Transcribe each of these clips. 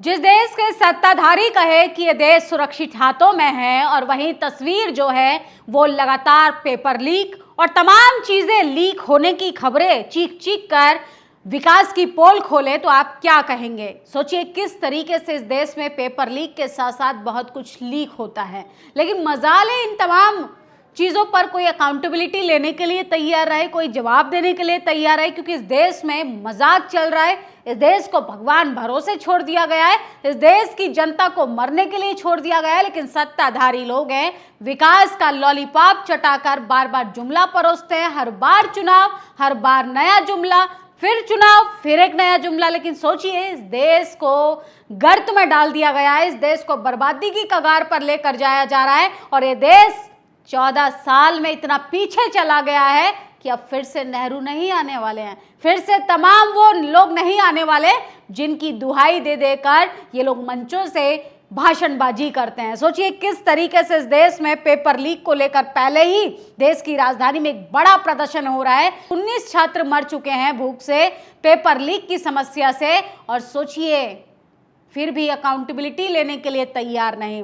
जिस देश के सत्ताधारी कहे कि ये देश सुरक्षित हाथों में है और वहीं तस्वीर जो है वो लगातार पेपर लीक और तमाम चीजें लीक होने की खबरें चीख चीख कर विकास की पोल खोले, तो आप क्या कहेंगे? सोचिए किस तरीके से इस देश में पेपर लीक के साथ साथ बहुत कुछ लीक होता है, लेकिन मजाल है इन तमाम चीज़ों पर कोई अकाउंटेबिलिटी लेने के लिए तैयार रहे, कोई जवाब देने के लिए तैयार है, क्योंकि इस देश में मजाक चल रहा है। इस देश को भगवान भरोसे छोड़ दिया गया है, इस देश की जनता को मरने के लिए छोड़ दिया गया है, लेकिन सत्ताधारी लोग हैं विकास का लॉलीपॉप चटाकर बार बार जुमला परोसते हैं। हर बार चुनाव, हर बार नया जुमला, फिर चुनाव, फिर एक नया जुमला। लेकिन सोचिए इस देश को गर्त में डाल दिया गया है, इस देश को बर्बादी की कगार पर लेकर जाया जा रहा है और ये देश 14 साल में इतना पीछे चला गया है कि अब फिर से नेहरू नहीं आने वाले हैं, फिर से तमाम वो लोग नहीं आने वाले जिनकी दुहाई दे देकर ये लोग मंचों से भाषणबाजी करते हैं। सोचिए किस तरीके से इस देश में पेपर लीक को लेकर पहले ही देश की राजधानी में एक बड़ा प्रदर्शन हो रहा है। 19 छात्र मर चुके हैं भूख से, पेपर लीक की समस्या से, और सोचिए फिर भी अकाउंटेबिलिटी लेने के लिए तैयार नहीं।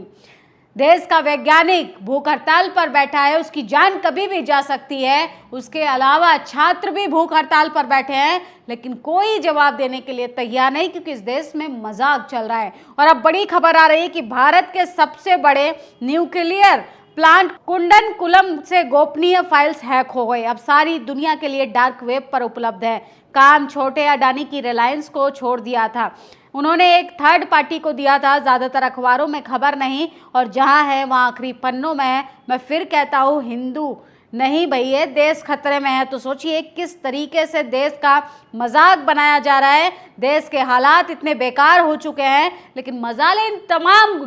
देश का वैज्ञानिक भूख हड़ताल पर बैठा है, उसकी जान कभी भी जा सकती है। उसके अलावा छात्र भी भूख हड़ताल पर बैठे हैं, लेकिन कोई जवाब देने के लिए तैयार नहीं, क्योंकि इस देश में मजाक चल रहा है। और अब बड़ी खबर आ रही है कि भारत के सबसे बड़े न्यूक्लियर प्लांट कुंडनकुलम से गोपनीय फाइल्स हैक हो गए। अब सारी दुनिया के लिए डार्क वेब पर उपलब्ध है। काम छोटे अडानी की रिलायंस को छोड़ दिया था, उन्होंने एक थर्ड पार्टी को दिया था। ज़्यादातर अखबारों में खबर नहीं, और जहां है वहां आखिरी पन्नों में है। मैं फिर कहता हूं हिंदू नहीं भैया, देश खतरे में है। तो सोचिए किस तरीके से देश का मजाक बनाया जा रहा है। देश के हालात इतने बेकार हो चुके हैं, लेकिन मजाल इन तमाम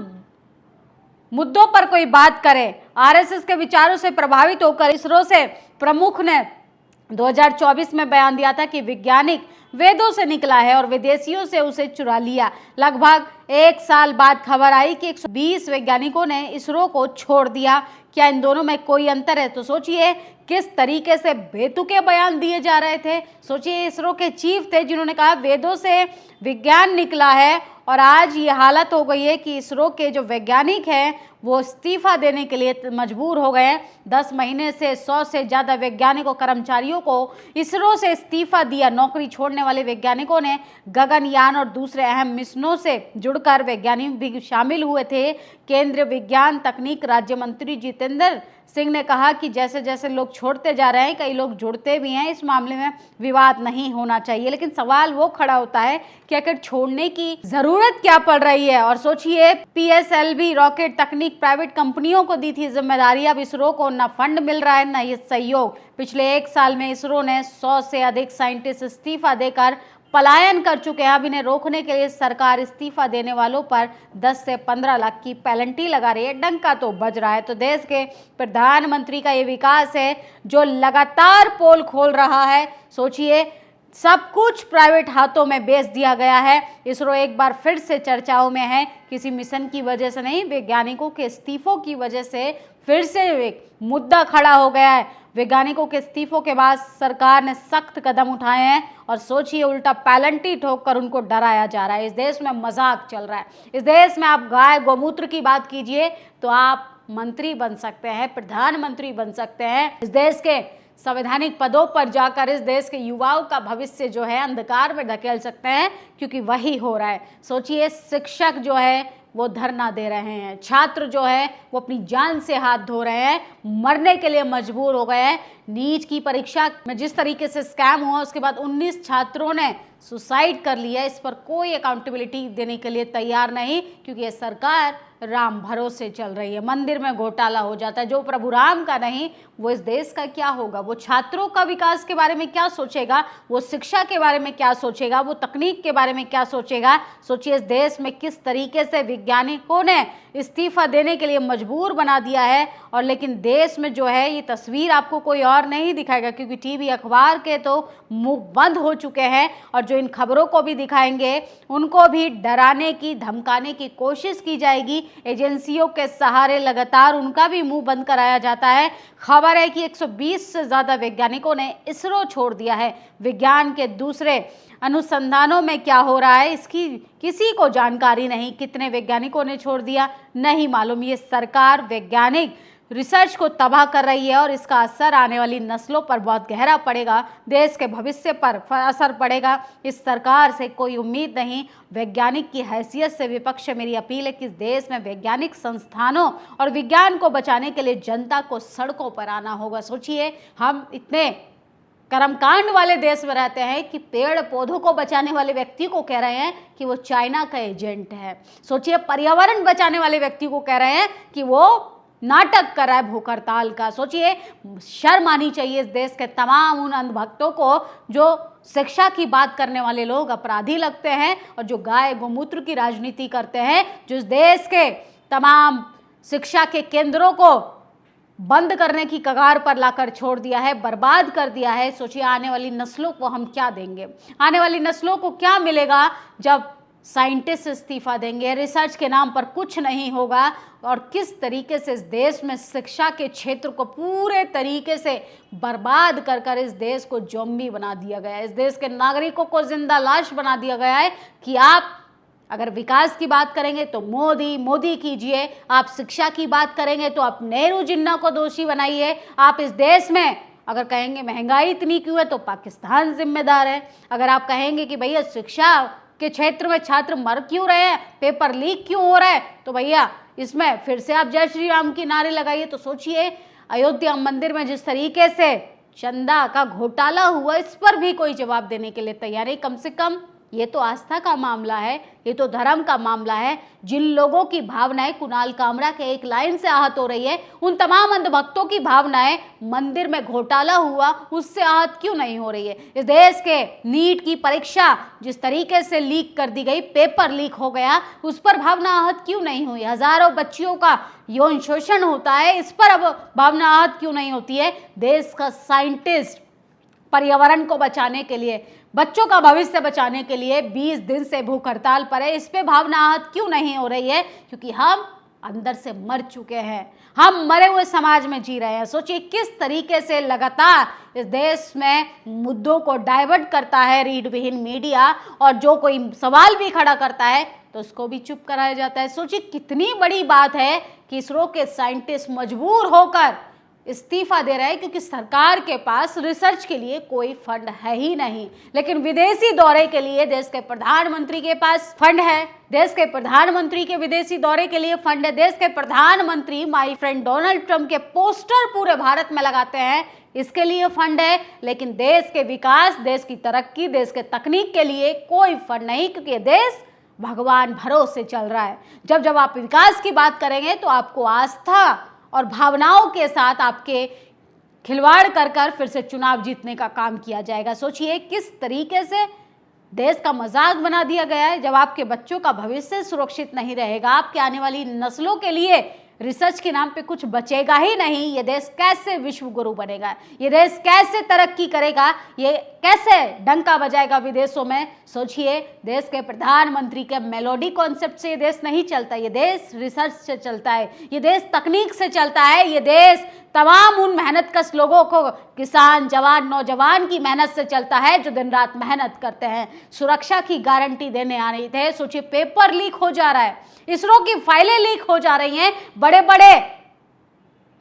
मुद्दों पर कोई बात करे। आरएसएस के विचारों से प्रभावित होकर इसरो से प्रमुख ने 2024 में बयान दिया था कि वैज्ञानिक वेदों से निकला है और विदेशियों से उसे चुरा लिया। लगभग एक साल बाद खबर आई कि 120 वैज्ञानिकों ने इसरो को छोड़ दिया। क्या इन दोनों में कोई अंतर है? तो सोचिए किस तरीके से बेतुके बयान दिए जा रहे थे। सोचिए इसरो के चीफ थे जिन्होंने कहा वेदों से विज्ञान निकला है, और आज ये हालत हो गई है कि इसरो के जो वैज्ञानिक हैं वो इस्तीफा देने के लिए मजबूर हो गए हैं। 10 महीने से 100 से ज़्यादा वैज्ञानिकों कर्मचारियों को इसरो से इस्तीफा दिया। नौकरी छोड़ने वाले वैज्ञानिकों ने गगनयान और दूसरे अहम मिशनों से जुड़कर वैज्ञानिक भी शामिल हुए थे। केंद्रीय विज्ञान तकनीक राज्य मंत्री जितेंद्र सिंह ने कहा कि जैसे जैसे लोग छोड़ते जा रहे हैं, कई लोग जुड़ते भी हैं। इस मामले में विवाद नहीं होना चाहिए, लेकिन सवाल वो खड़ा होता है कि आखिर छोड़ने की जरूरत क्या पड़ रही है। और सोचिए पीएसएलवी रॉकेट तकनीक प्राइवेट कंपनियों को दी थी जिम्मेदारी, अब इसरो को न फंड मिल रहा है न ये सहयोग। पिछले एक साल में इसरो ने 100 से अधिक साइंटिस्ट इस्तीफा देकर पलायन कर चुके हैं। अब इन्हें रोकने के लिए सरकार इस्तीफा देने वालों पर 10 से 15 लाख की पेनल्टी लगा रही है। डंका तो बज रहा है। तो देश के प्रधानमंत्री का ये विकास है जो लगातार पोल खोल रहा है। सोचिए सब कुछ प्राइवेट हाथों में बेच दिया गया है। इसरो एक बार फिर से चर्चाओं में है, किसी मिशन की वजह से नहीं, वैज्ञानिकों के इस्तीफों की वजह से फिर से एक मुद्दा खड़ा हो गया है। वैज्ञानिकों के इस्तीफों के बाद सरकार ने सख्त कदम उठाए हैं और सोचिए उल्टा पेनल्टी ठोक कर उनको डराया जा रहा है। इस देश में मजाक चल रहा है। इस देश में आप गाय गोमूत्र की बात कीजिए तो आप मंत्री बन सकते हैं, प्रधानमंत्री बन सकते हैं। इस देश के संवैधानिक पदों पर जाकर इस देश के युवाओं का भविष्य जो है अंधकार में धकेल सकते हैं, क्योंकि वही हो रहा है। सोचिए शिक्षक जो है वो धरना दे रहे हैं, छात्र जो है वो अपनी जान से हाथ धो रहे हैं, मरने के लिए मजबूर हो गए हैं। नीट की परीक्षा में जिस तरीके से स्कैम हुआ उसके बाद 19 छात्रों ने सुसाइड कर लिया। इस पर कोई अकाउंटेबिलिटी देने के लिए तैयार नहीं, क्योंकि ये सरकार राम भरोसे चल रही है। मंदिर में घोटाला हो जाता है, जो प्रभु राम का नहीं वो इस देश का क्या होगा? वो छात्रों का विकास के बारे में क्या सोचेगा? वो शिक्षा के बारे में क्या सोचेगा? वो तकनीक के बारे में क्या सोचेगा? सोचिए इस देश में किस तरीके से वैज्ञानिकों ने इस्तीफा देने के लिए मजबूर बना दिया है। और लेकिन देश में जो है ये तस्वीर आपको कोई और नहीं दिखाएगा, क्योंकि टीवी अखबार के तो मुंह बंद हो चुके हैं। और जो इन खबरों को भी दिखाएंगे उनको भी डराने की, धमकाने की कोशिश की जाएगी। एजेंसियों के सहारे लगातार उनका भी मुंह बंद कराया जाता है। खबर है कि 120 से ज़्यादा वैज्ञानिकों ने इसरो छोड़ दिया है। विज्ञान के दूसरे अनुसंधानों में क्या हो रहा है इसकी किसी को जानकारी नहीं। कितने वैज्ञानिकों ने छोड़ दिया नहीं मालूम। ये सरकार वैज्ञानिक रिसर्च को तबाह कर रही है और इसका असर आने वाली नस्लों पर बहुत गहरा पड़ेगा। देश के भविष्य पर असर पड़ेगा। इस सरकार से कोई उम्मीद नहीं। वैज्ञानिक की हैसियत से विपक्ष से मेरी अपील है कि इस देश में वैज्ञानिक संस्थानों और विज्ञान को बचाने के लिए जनता को सड़कों पर आना होगा। सोचिए, हम इतने कर्मकांड वाले देश में रहते हैं कि पेड़ पौधों को बचाने वाले व्यक्ति को कह रहे हैं कि वो चाइना का एजेंट है। सोचिए, पर्यावरण बचाने वाले व्यक्ति को कह रहे हैं कि वो नाटक कर रहा है भूख हड़ताल का। सोचिए, शर्म आनी चाहिए इस देश के तमाम उन अंधभक्तों को जो शिक्षा की बात करने वाले लोग अपराधी लगते हैं और जो गाय गोमूत्र की राजनीति करते हैं, जो इस देश के तमाम शिक्षा के केंद्रों को बंद करने की कगार पर लाकर छोड़ दिया है, बर्बाद कर दिया है। सोचिए, आने वाली नस्लों को हम क्या देंगे? आने वाली नस्लों को क्या मिलेगा जब साइंटिस्ट इस्तीफा देंगे, रिसर्च के नाम पर कुछ नहीं होगा? और किस तरीके से इस देश में शिक्षा के क्षेत्र को पूरे तरीके से बर्बाद कर कर इस देश को ज़ॉम्बी बना दिया गया है। इस देश के नागरिकों को जिंदा लाश बना दिया गया है कि आप अगर विकास की बात करेंगे तो मोदी कीजिए, आप शिक्षा की बात करेंगे तो आप नेहरू जिन्ना को दोषी बनाइए, आप इस देश में अगर कहेंगे महंगाई इतनी क्यों है तो पाकिस्तान जिम्मेदार है, अगर आप कहेंगे कि भैया शिक्षा के क्षेत्र में छात्र मर क्यों रहे हैं, पेपर लीक क्यों हो रहा है, तो भैया इसमें फिर से आप जय श्री राम की नारे लगाइए। तो सोचिए, अयोध्या मंदिर में जिस तरीके से चंदा का घोटाला हुआ, इस पर भी कोई जवाब देने के लिए तैयार है। कम से कम ये तो आस्था का मामला है, ये तो धर्म का मामला है। जिन लोगों की भावनाएं कुणाल कामरा के एक लाइन से आहत हो रही है, उन तमाम अंधभक्तों की भावनाएं मंदिर में घोटाला हुआ उससे आहत क्यों नहीं हो रही है? इस देश के नीट की परीक्षा जिस तरीके से लीक कर दी गई, पेपर लीक हो गया, उस पर भावना आहत क्यों नहीं हुई? हजारों बच्चियों का यौन शोषण होता है, इस पर अब भावना आहत क्यों नहीं होती है? देश का साइंटिस्ट पर्यावरण को बचाने के लिए, बच्चों का भविष्य बचाने के लिए 20 दिन से भूख हड़ताल पर है, इस पे भावना आहत क्यों नहीं हो रही है? क्योंकि हम अंदर से मर चुके हैं, हम मरे हुए समाज में जी रहे हैं। सोचिए किस तरीके से लगातार इस देश में मुद्दों को डाइवर्ट करता है रीढ़ विहीन मीडिया, और जो कोई सवाल भी खड़ा करता है तो उसको भी चुप कराया जाता है। सोचिए कितनी बड़ी बात है कि इसरो के साइंटिस्ट मजबूर होकर इस्तीफा दे रहे हैं क्योंकि सरकार के पास रिसर्च के लिए कोई फंड है ही नहीं। लेकिन विदेशी दौरे के लिए देश के प्रधानमंत्री के पास फंड है, देश के प्रधानमंत्री के विदेशी दौरे के लिए फंड है। देश के प्रधानमंत्री माय फ्रेंड डोनाल्ड ट्रंप के पोस्टर पूरे भारत में लगाते हैं, इसके लिए फंड है। लेकिन देश के विकास, देश की तरक्की, देश के तकनीक के लिए कोई फंड नहीं, क्योंकि ये देश भगवान भरोसे चल रहा है। जब आप विकास की बात करेंगे तो आपको आस्था और भावनाओं के साथ आपके खिलवाड़ कर कर फिर से चुनाव जीतने का काम किया जाएगा। सोचिए किस तरीके से देश का मजाक बना दिया गया है। जब आपके बच्चों का भविष्य सुरक्षित नहीं रहेगा, आपके आने वाली नस्लों के लिए रिसर्च के नाम पे कुछ बचेगा ही नहीं, ये देश कैसे विश्व गुरु बनेगा? ये देश कैसे तरक्की करेगा? ये कैसे डंका बजाएगा विदेशों में? सोचिए, देश के प्रधानमंत्री के मेलोडी कॉन्सेप्ट से ये देश नहीं चलता, ये देश रिसर्च से चलता है, ये देश तकनीक से चलता है, ये देश तमाम उन मेहनतकश लोगों को, किसान, जवान, नौजवान की मेहनत से चलता है जो दिन रात मेहनत करते हैं, सुरक्षा की गारंटी देने आ रही थे। सोचिए पेपर लीक हो जा रहा है, इसरो की फाइलें लीक हो जा रही हैं, बड़े बड़े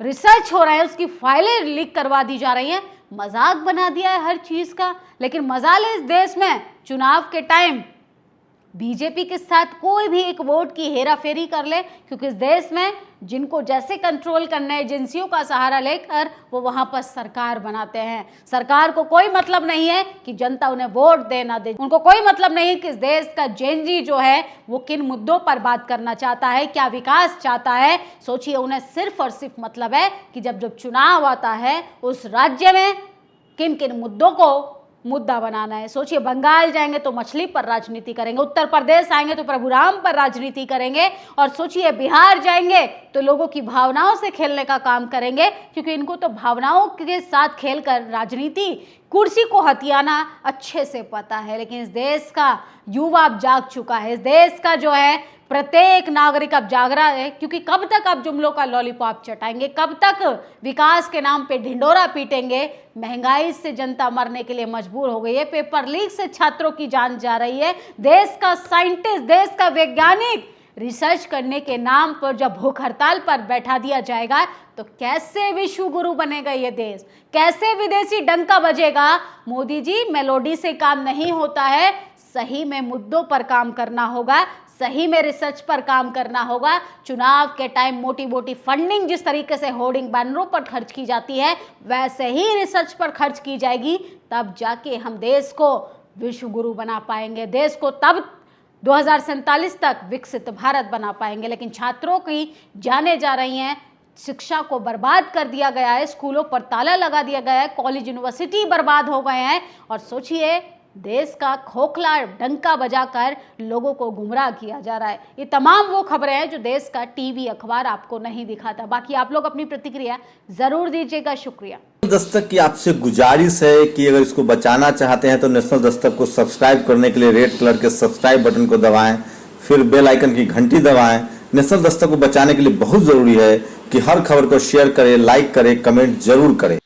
रिसर्च हो रहे हैं, उसकी फाइलें लीक करवा दी जा रही हैं। मजाक बना दिया है हर चीज का। लेकिन मजाल है इस देश में चुनाव के टाइम बीजेपी के साथ कोई भी एक वोट की हेराफेरी कर ले, क्योंकि इस देश में जिनको जैसे कंट्रोल करना है एजेंसियों का सहारा लेकर वो वहां पर सरकार बनाते हैं। सरकार को कोई मतलब नहीं है कि जनता उन्हें वोट दे ना दे, उनको कोई मतलब नहीं है कि इस देश का जेनजी जो है वो किन मुद्दों पर बात करना चाहता है, क्या विकास चाहता है। सोचिए, उन्हें सिर्फ और सिर्फ मतलब है कि जब चुनाव आता है उस राज्य में किन किन मुद्दों को मुद्दा बनाना है। सोचिए, बंगाल जाएंगे तो मछली पर राजनीति करेंगे, उत्तर प्रदेश आएंगे तो प्रभु राम पर राजनीति करेंगे, और सोचिए बिहार जाएंगे तो लोगों की भावनाओं से खेलने का काम करेंगे, क्योंकि इनको तो भावनाओं के साथ खेलकर राजनीति कुर्सी को हथियाना अच्छे से पता है, लेकिन इस देश का युवा अब जाग चुका है। इस देश का जो है प्रत्येक नागरिक अब जाग रहा है, क्योंकि कब तक आप जुमलों का लॉलीपॉप चटाएंगे, कब तक विकास के नाम पे ढिंडोरा पीटेंगे। महंगाई से जनता मरने के लिए मजबूर हो गई है, पेपर लीक से छात्रों की जान जा रही है। देश का साइंटिस्ट, देश का वैज्ञानिक रिसर्च करने के नाम पर जब भूख हड़ताल पर बैठा दिया जाएगा तो कैसे विश्व गुरु बनेगा ये देश, कैसे विदेशी डंका बजेगा। मोदी जी, मेलोडी से काम नहीं होता है, सही में मुद्दों पर काम करना होगा, सही में रिसर्च पर काम करना होगा। चुनाव के टाइम मोटी मोटी फंडिंग जिस तरीके से होर्डिंग बैनरों पर खर्च की जाती है, वैसे ही रिसर्च पर खर्च की जाएगी, तब जाके हम देश को विश्व गुरु बना पाएंगे, देश को तब 2047 तक विकसित भारत बना पाएंगे। लेकिन छात्रों की जाने जा रही हैं, शिक्षा को बर्बाद कर दिया गया है, स्कूलों पर ताला लगा दिया गया है, कॉलेज यूनिवर्सिटी बर्बाद हो गए हैं, और सोचिए देश का खोखला डंका बजाकर लोगों को गुमराह किया जा रहा है। ये तमाम वो खबरें हैं जो देश का टीवी अखबार आपको नहीं दिखाता। बाकी आप लोग अपनी प्रतिक्रिया जरूर दीजिएगा। शुक्रिया। दस्तक की आपसे गुजारिश है कि अगर इसको बचाना चाहते हैं तो नेशनल दस्तक को सब्सक्राइब करने के लिए रेड कलर के सब्सक्राइब बटन को दबाएं, फिर बेल आइकन की घंटी दबाएं। नेशनल दस्तक को बचाने के लिए बहुत जरूरी है कि हर खबर को शेयर करें, लाइक करें, कमेंट जरूर करें।